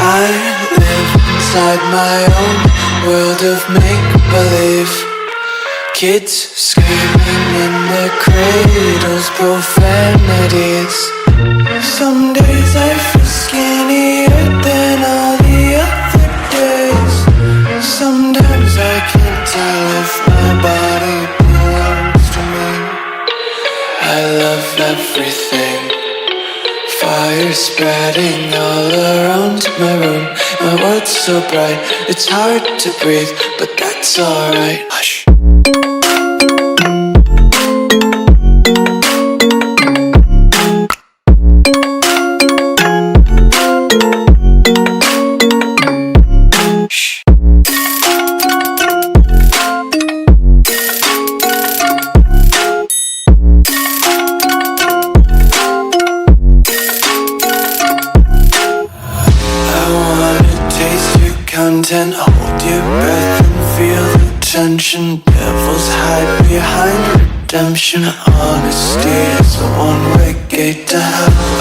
I live inside my own world of make-believe. Kids screaming in their cradles, profanities. Some days I feel skinnier than all the other days. Sometimes I can't tell if my body belongs to me. I love everything. Fire spreading all around my room. My world's so bright, it's hard to breathe, but that's alright. Hush. Content, hold your breath and feel the tension. Devils hide behind redemption. Honesty is a one-way gate to hell.